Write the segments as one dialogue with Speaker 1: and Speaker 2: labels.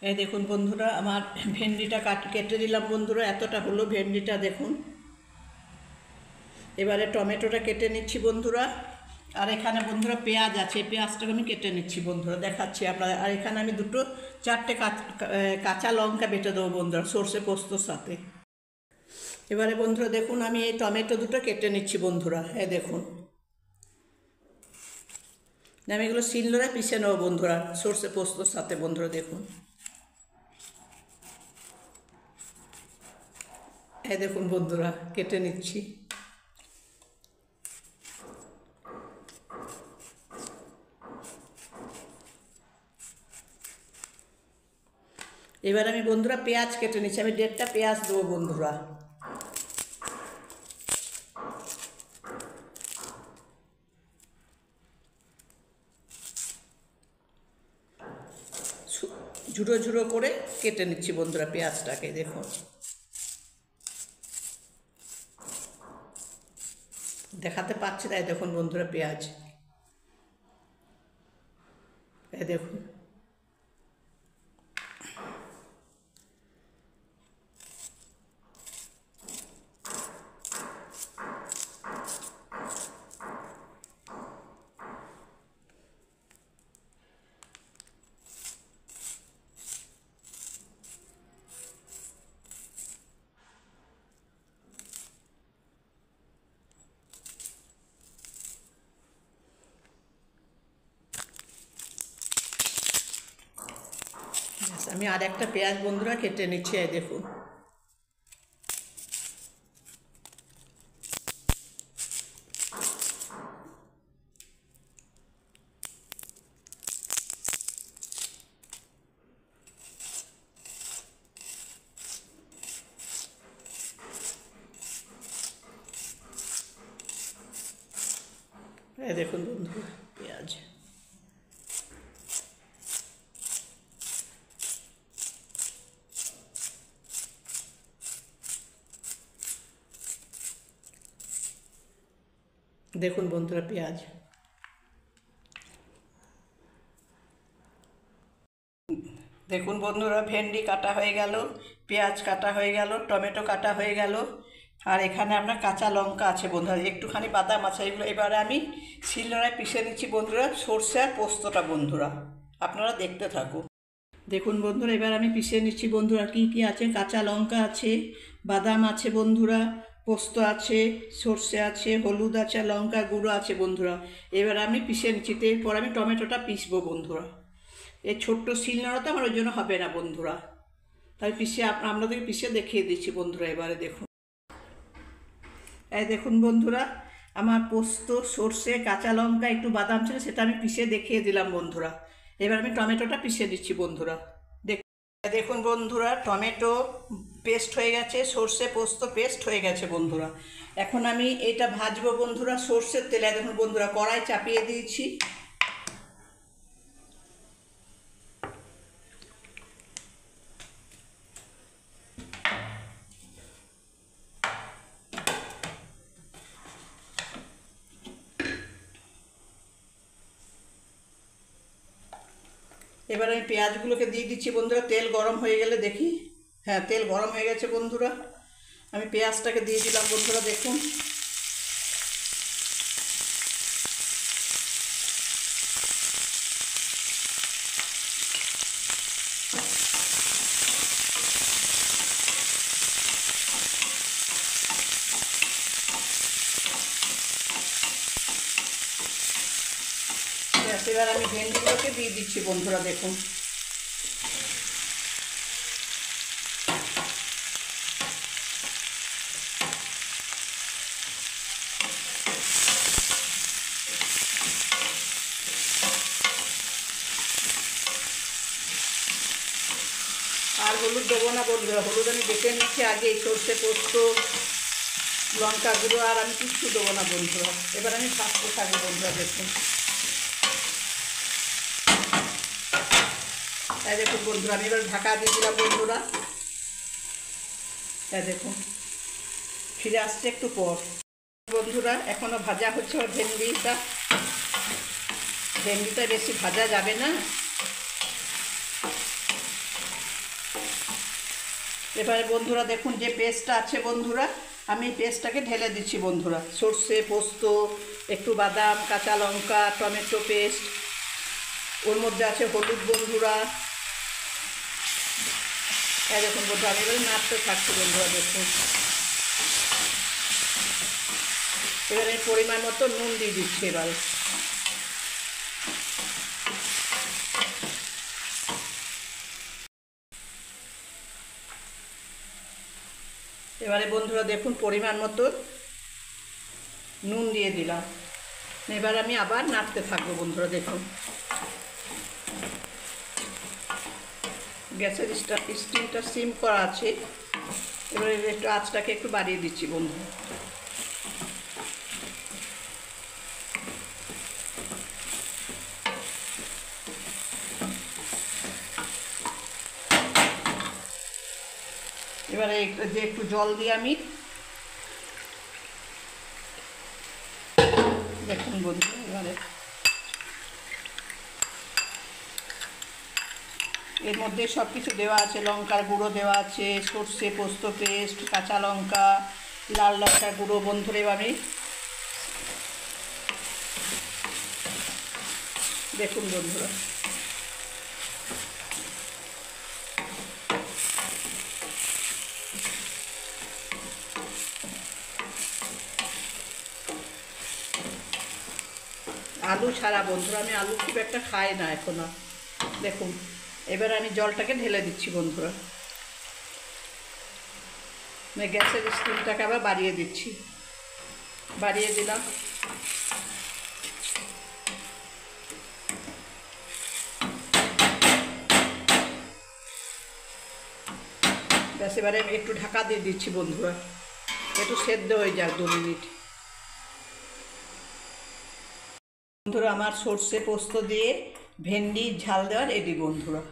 Speaker 1: এই দেখুন বন্ধুরা, আমার ভেন্ডিটা কেটে দিলাম বন্ধুরা, এতটা হলো ভেন্ডিটা দেখুন। এবারে টমেটোটা কেটে নিচ্ছি বন্ধুরা। আর এখানে বন্ধুরা পেঁয়াজ আছে, পেঁয়াজটাকে আমি কেটে নিচ্ছি বন্ধুরা, দেখাচ্ছি আপনাদের। আর এখানে আমি চারটে কাঁচা লঙ্কা বেটে দেবো বন্ধুরা, সর্ষে পোস্তর সাথে। এবারে বন্ধুরা দেখুন, আমি এই টমেটো দুটো কেটে নিচ্ছি বন্ধুরা। দেখুন, আমি এগুলো শিলনোড়ায় পিষে নেবো বন্ধুরা, সর্ষে পোস্তর সাথে বন্ধুরা। দেখুন, দেখুন বন্ধুরা, কেটে নিচ্ছি। এবার আমি বন্ধুরা পেঁয়াজ কেটে নিচ্ছি, আমি 1.5টা পেঁয়াজ দেবো বন্ধুরা। ঝুড়ো ঝুড়ো করে কেটে নিচ্ছি বন্ধুরা পেঁয়াজটাকে। দেখুন, দেখাতে পাচ্ছি তাই দেখুন বন্ধুরা পেঁয়াজ, দেখুন। আমি আর একটা পেঁয়াজ বন্ধুরা কেটে নিচ্ছি, দেখুন। দেখুন বন্ধুরা পেঁয়াজ, দেখুন বন্ধুরা পেঁয়াজ। দেখুন বন্ধুরা, ভেন্ডি কাটা হয়ে গেল, পেঁয়াজ কাটা হয়ে গেল, টমেটো কাটা হয়ে গেল, আর এখানে আপনার কাঁচা লঙ্কা আছে বন্ধুরা, একটুখানি বাদাম আছে। এগুলো এবারে আমি শিলনোড়ায় পিষে নিচ্ছি বন্ধুরা, সর্ষে আর পোস্তটা বন্ধুরা, আপনারা দেখতে থাকুন। দেখুন বন্ধুরা, এবার আমি পিষে নিচ্ছি বন্ধুরা। কি কি আছে? কাঁচা লঙ্কা আছে, বাদাম আছে বন্ধুরা, পোস্ত আছে, সর্ষে আছে, হলুদ আছে, লঙ্কা গুঁড়ো আছে বন্ধুরা। এবার আমি পিষে নিচ্ছি, এরপর আমি টমেটোটা পিষবো বন্ধুরা। এই ছোট্ট শিলনোড়াতে আমার ওই জন্য হবে না বন্ধুরা, তাই আপনাদেরকে পিষে দেখিয়ে দিচ্ছি বন্ধুরা। এবারে দেখুন, দেখুন বন্ধুরা, আমার পোস্ত, সর্ষে, কাঁচা লঙ্কা, একটু বাদাম ছিল, সেটা আমি পিষে দেখিয়ে দিলাম বন্ধুরা। এবার আমি টমেটোটা পিষে দিচ্ছি বন্ধুরা। দেখুন বন্ধুরা, টমেটো পেস্ট হয়ে গেছে, সর্ষে পোস্ত পেস্ট হয়ে গেছে বন্ধুরা। এখন আমি এটা ভাজবো বন্ধুরা সর্ষের তেলে। দেখুন বন্ধুরা, কড়াই চাপিয়ে দিয়েছি। এবার আমি পেঁয়াজগুলোকে দিয়ে দিচ্ছি বন্ধুরা। তেল গরম হয়ে গেলে দেখি, হ্যাঁ তেল গরম হয়ে গেছে বন্ধুরা। আমি পেঁয়াজটাকে দিয়ে দিলাম বন্ধুরা। দেখুন, এবার আমি ভেন্ডিগুলোকে দিয়ে দিচ্ছি বন্ধুরা। দেখুন, আর হলুদ দেবো না বন্ধুরা, হলুদ আমি বেটে নিচ্ছি আগে, সর্ষে পোস্ত লঙ্কা গুঁড়ো, আর আমি কিচ্ছু দেবো না বন্ধুরা। এবার আমি ভাজতে থাকবো বন্ধুরা। দেখুন, দেখুন বন্ধুরা, আমি এবার ঢাকা দিয়ে দিলাম বন্ধুরা। দেখুন, ফিরে আসছে একটু পর বন্ধুরা। এখনও ভাজা হচ্ছে ওর ভেন্ডিটা বেশি ভাজা যাবে না, এবারে বন্ধুরা দেখুন যে পেস্টটা আছে বন্ধুরা, আমি পেস্টটাকে ঢেলে দিচ্ছি বন্ধুরা। সর্ষে, পোস্ত, একটু বাদাম, কাঁচা লঙ্কা, টমেটো পেস্ট, ওর মধ্যে আছে হলুদ বন্ধুরা। এই দেখুন বন্ধুরা, আমি এবারে নাড়তে থাকছি বন্ধুরা। দেখুন এবারে পরিমাণ মতো নুন দিয়ে দিচ্ছি। এবারে বন্ধুরা দেখুন পরিমাণ মতো নুন দিয়ে দিলাম। এবার আমি আবার নাড়তে থাকবো বন্ধুরা। দেখুন গ্যাসের স্টিমটা সিম করা আছে, এবারে একটু আঁচটাকে একটু বাড়িয়ে দিচ্ছি বন্ধু। এবারে যে একটু জল দিয়ে আমি দেখুন বন্ধু, এবারে এর মধ্যে সব কিছু দেওয়া আছে, লঙ্কার গুঁড়ো দেওয়া আছে, সর্ষে পোস্ত পেস্ট, কাঁচা লঙ্কা, লাল লঙ্কার গুঁড়ো বন্ধুরা। এবারে দেখুন বন্ধুরা আলু ছাড়া বন্ধুরা, আমি আলু খুব একটা খাই না এখন। দেখুন এবার আমি জলটাকে ঢেলে দিচ্ছি বন্ধুরা। গ্যাসের স্টিমটাকে আবার বাড়িয়ে দিচ্ছি, বাড়িয়ে দিলাম। ব্যাস এবারে আমি একটু ঢাকা দিয়ে দিচ্ছি বন্ধুরা, একটু সেদ্ধ হয়ে যাক 2 মিনিট। বন্ধুরা আমার সর্ষে পোস্ত দিয়ে ভেন্ডি ঝাল দেওয়ার রেডি বন্ধুরা।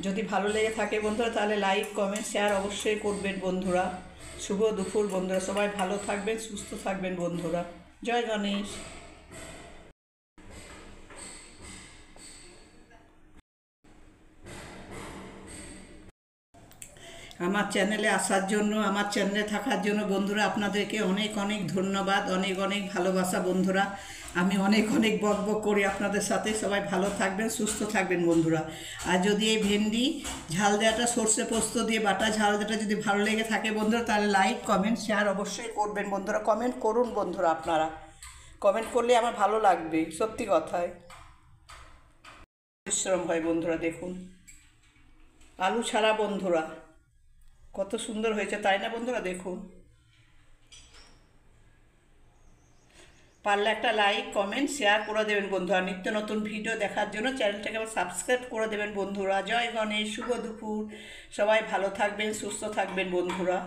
Speaker 1: যদি ভালো লেগে থাকে বন্ধুরা তাহলে লাইক কমেন্ট শেয়ার অবশ্যই করবেন বন্ধুরা। শুভ দুপুর বন্ধুরা, সবাই ভালো থাকবেন, সুস্থ থাকবেন বন্ধুরা। জয় গণেশ। আমার চ্যানেলে আসার জন্য, আমার চ্যানেলে থাকার জন্য বন্ধুরা আপনাদেরকে অনেক অনেক ধন্যবাদ, অনেক অনেক ভালোবাসা বন্ধুরা। আমি অনেক অনেক বকবক করি আপনাদের সাথে। সবাই ভালো থাকবেন, সুস্থ থাকবেন বন্ধুরা। আর যদি এই ভেন্ডি ঝাল দেওয়াটা, সর্ষে পোস্ত দিয়ে বাটা ঝাল দেওয়াটা যদি ভালো লেগে থাকে বন্ধুরা তাহলে লাইক কমেন্ট শেয়ার অবশ্যই করবেন বন্ধুরা। কমেন্ট করুন বন্ধুরা, আপনারা কমেন্ট করলে আমার ভালো লাগবে, সত্যি কথায় পরিশ্রম হয় বন্ধুরা। দেখুন আলু ছাড়া বন্ধুরা কত সুন্দর হয়েছে, তাই না বন্ধুরা? দেখুন পারলে একটা লাইক কমেন্ট শেয়ার করে দেবেন বন্ধুরা। নিত্য নতুন ভিডিও দেখার জন্য চ্যানেলটাকে আবার সাবস্ক্রাইব করে দেবেন বন্ধুরা। জয় গণেশ, শুভ দুপুর, সবাই ভালো থাকবেন, সুস্থ থাকবেন বন্ধুরা।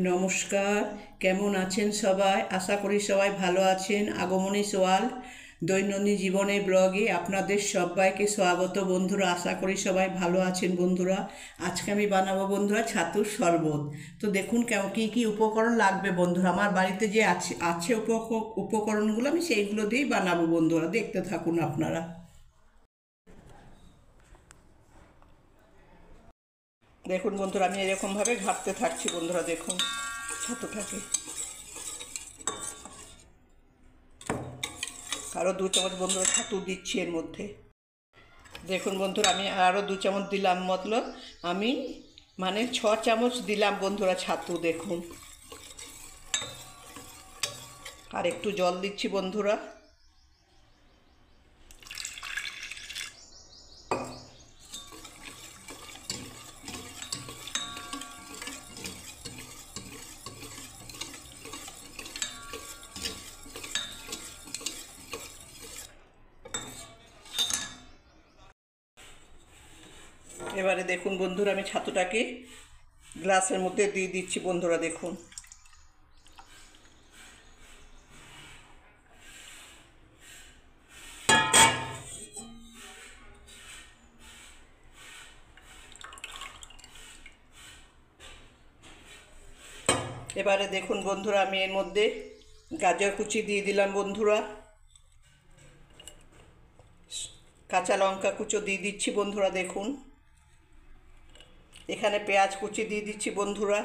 Speaker 1: নমস্কার, কেমন আছেন সবাই? আশা করি সবাই ভালো আছেন। আগমনী সোয়াল দৈনন্দিন জীবনের ব্লগে আপনাদের সবাইকে স্বাগত বন্ধুরা। আশা করি সবাই ভালো আছেন বন্ধুরা। আজকে আমি বানাবো বন্ধুরা ছাতুর শরবত। তো দেখুন কী কী উপকরণ লাগবে বন্ধুরা। আমার বাড়িতে যে আছে উপকরণগুলো আমি সেইগুলো দিয়েই বানাবো বন্ধুরা। দেখতে থাকুন আপনারা। দেখুন বন্ধুরা আমি এরকমভাবে ঘাঁটতে থাকছি বন্ধুরা। দেখুন ছাতুটাকে আরও 2 চামচ বন্ধুরা ছাতু দিচ্ছি এর মধ্যে। দেখুন বন্ধুরা আমি আরও 2 চামচ দিলাম, মতলব আমি 6 চামচ দিলাম বন্ধুরা ছাতু। দেখুন আর একটু জল দিচ্ছি বন্ধুরা। এবারে দেখুন বন্ধুরা আমি ছাতুটাকে গ্লাসের মধ্যে দিয়ে দিচ্ছি বন্ধুরা। দেখুন এবারে দেখুন বন্ধুরা আমি এর মধ্যে গাজর কুচি দিয়ে দিলাম বন্ধুরা, কাঁচা লঙ্কা কুচো দিয়ে দিচ্ছি বন্ধুরা। দেখুন এখানে পেঁয়াজ কুচি দিয়ে দিচ্ছি বন্ধুরা।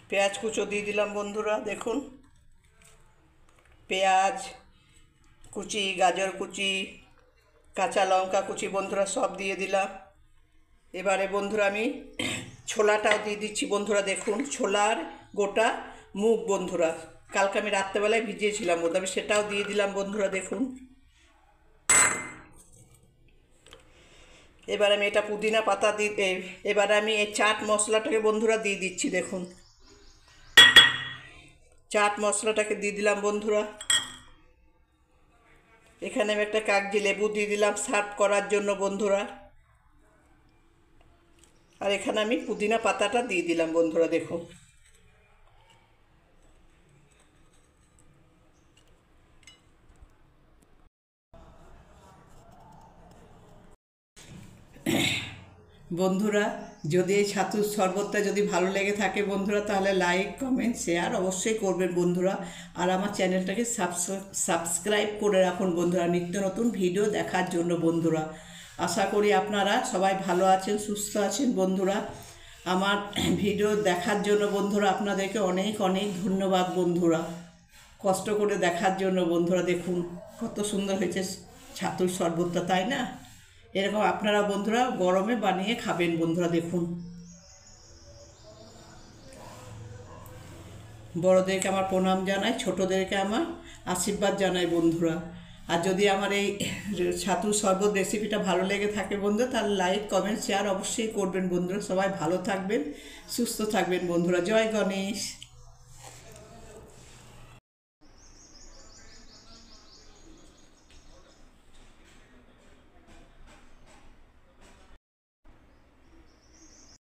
Speaker 1: পেঁয়াজ কুচো দিয়ে দিলাম বন্ধুরা, দেখুন পেঁয়াজ কুচি, গাজর কুচি, কাঁচা লঙ্কা কুচি বন্ধুরা সব দিয়ে দিলাম। এবারে বন্ধুরা আমি ছোলাটাও দিয়ে দিচ্ছি বন্ধুরা, দেখুন ছোলার গোটা মুগ বন্ধুরা, কালকে আমি রাত্রেবেলায় ভিজিয়েছিলাম বন্ধুরা, আমি সেটাও দিয়ে দিলাম বন্ধুরা, দেখুন। এবার আমি এটা পুদিনা পাতা দিয়ে, এবার আমি এই চাট মশলাটাকে বন্ধুরা দিয়ে দিচ্ছি, দেখুন চাট মশলাটাকে দিয়ে দিলাম বন্ধুরা। এখানে আমি একটা কাগজি লেবু দিয়ে দিলাম সার্ভ করার জন্য বন্ধুরা। আর এখানে আমি পুদিনা পাতাটা দিয়ে দিলাম বন্ধুরা, দেখুন। বন্ধুরা যদি এই ছাতুর শরবতটা যদি ভালো লেগে থাকে বন্ধুরা, তাহলে লাইক কমেন্ট শেয়ার অবশ্যই করবেন বন্ধুরা। আর আমার চ্যানেলটাকে সাবস্ক্রাইব করে রাখুন বন্ধুরা, নিত্য নতুন ভিডিও দেখার জন্য বন্ধুরা। আশা করি আপনারা সবাই ভালো আছেন, সুস্থ আছেন বন্ধুরা। আমার ভিডিও দেখার জন্য বন্ধুরা আপনাদেরকে অনেক অনেক ধন্যবাদ বন্ধুরা, কষ্ট করে দেখার জন্য বন্ধুরা। দেখুন কত সুন্দর হয়েছে ছাতুর শরবতটা, তাই না? এরকম আপনারা বন্ধুরা গরমে বানিয়ে খাবেন বন্ধুরা, দেখুন। বড়দেরকে আমার প্রণাম জানাই, ছোটদেরকে আমার আশীর্বাদ জানাই বন্ধুরা। আর যদি আমার এই ছাতুর শরবত রেসিপিটা ভালো লেগে থাকে বন্ধুরা, তাহলে লাইক কমেন্ট শেয়ার অবশ্যই করবেন বন্ধুরা। সবাই ভালো থাকবেন, সুস্থ থাকবেন বন্ধুরা। জয় গণেশ।